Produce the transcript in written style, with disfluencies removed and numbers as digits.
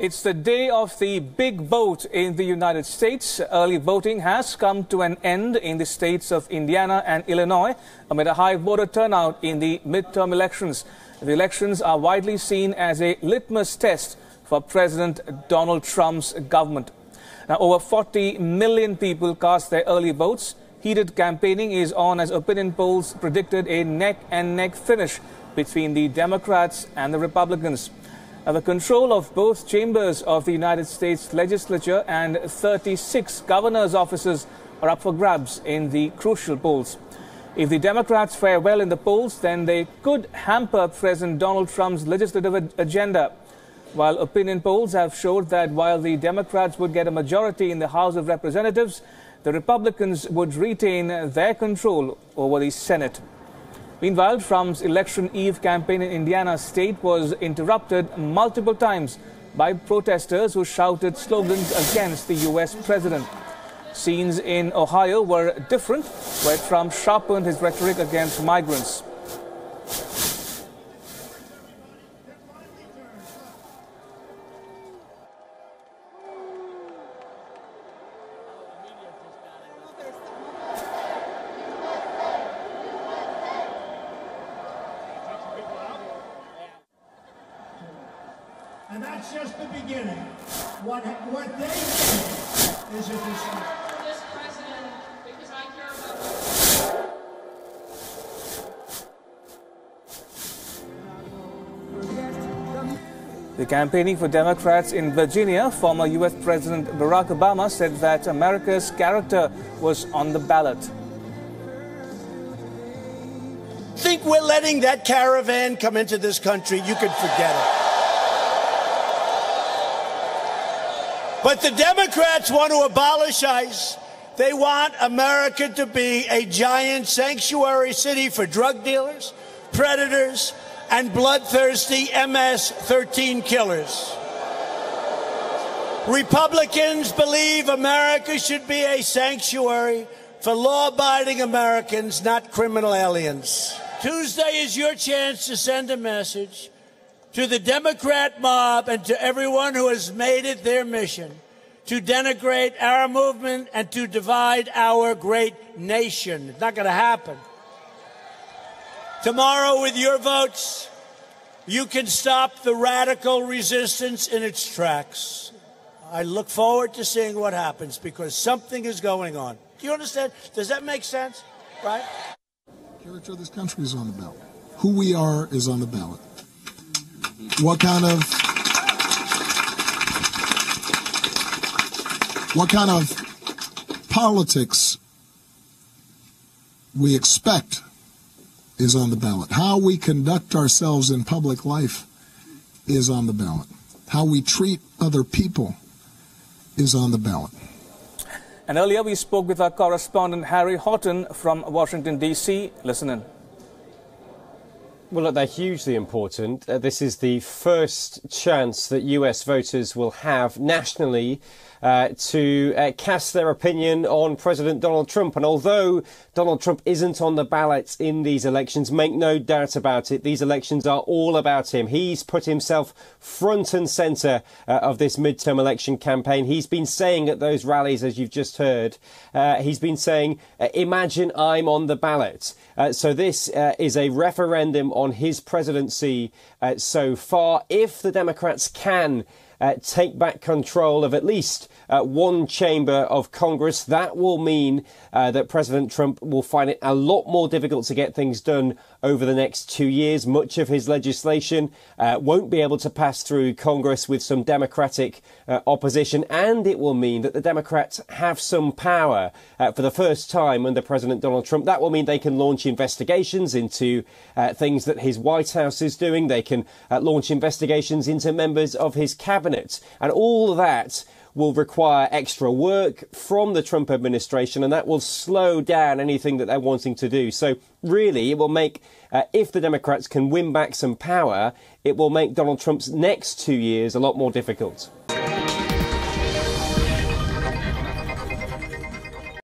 It's the day of the big vote in the United States. Early voting has come to an end in the states of Indiana and Illinois amid a high voter turnout in the midterm elections. The elections are widely seen as a litmus test for President Donald Trump's government. Now, over 40 million people cast their early votes. Heated campaigning is on as opinion polls predicted a neck-and-neck finish between the Democrats and the Republicans. Now, the control of both chambers of the United States legislature and 36 governors' offices are up for grabs in the crucial polls. If the Democrats fare well in the polls, then they could hamper President Donald Trump's legislative agenda. While opinion polls have showed that while the Democrats would get a majority in the House of Representatives, the Republicans would retain their control over the Senate. Meanwhile, Trump's election eve campaign in Indiana state was interrupted multiple times by protesters who shouted slogans against the U.S. president. Scenes in Ohio were different, where Trump sharpened his rhetoric against migrants. And that's just the beginning. What they think is a decision. This president, because I care about The campaigning for Democrats in Virginia, former U.S. President Barack Obama said that America's character was on the ballot. Think we're letting that caravan come into this country? You can forget it. But the Democrats want to abolish ICE. They want America to be a giant sanctuary city for drug dealers, predators, and bloodthirsty MS-13 killers. Republicans believe America should be a sanctuary for law-abiding Americans, not criminal aliens. Tuesday is your chance to send a message to the Democrat mob and to everyone who has made it their mission to denigrate our movement and to divide our great nation. It's not going to happen. Tomorrow, with your votes, you can stop the radical resistance in its tracks. I look forward to seeing what happens because something is going on. Do you understand? Does that make sense? Right? The character of this country is on the ballot. Who we are is on the ballot. What kind of politics we expect is on the ballot. How we conduct ourselves in public life is on the ballot. How we treat other people is on the ballot. And earlier we spoke with our correspondent Harry Horton from Washington, D.C. Listen in. Well, look, they're hugely important. This is the first chance that US voters will have nationally to cast their opinion on President Donald Trump. And although Donald Trump isn't on the ballot in these elections, make no doubt about it, these elections are all about him. He's put himself front and centre of this midterm election campaign. He's been saying at those rallies, as you've just heard, he's been saying, imagine I'm on the ballot. So this is a referendum on his presidency so far. If the Democrats can take back control of at least one chamber of Congress, that will mean that President Trump will find it a lot more difficult to get things done over the next 2 years. Much of his legislation won't be able to pass through Congress with some Democratic opposition, and it will mean that the Democrats have some power for the first time under President Donald Trump. That will mean they can launch investigations into things that his White House is doing. They can launch investigations into members of his cabinet. And all of that will require extra work from the Trump administration, and that will slow down anything that they're wanting to do. So really, it will make, if the Democrats can win back some power, it will make Donald Trump's next 2 years a lot more difficult.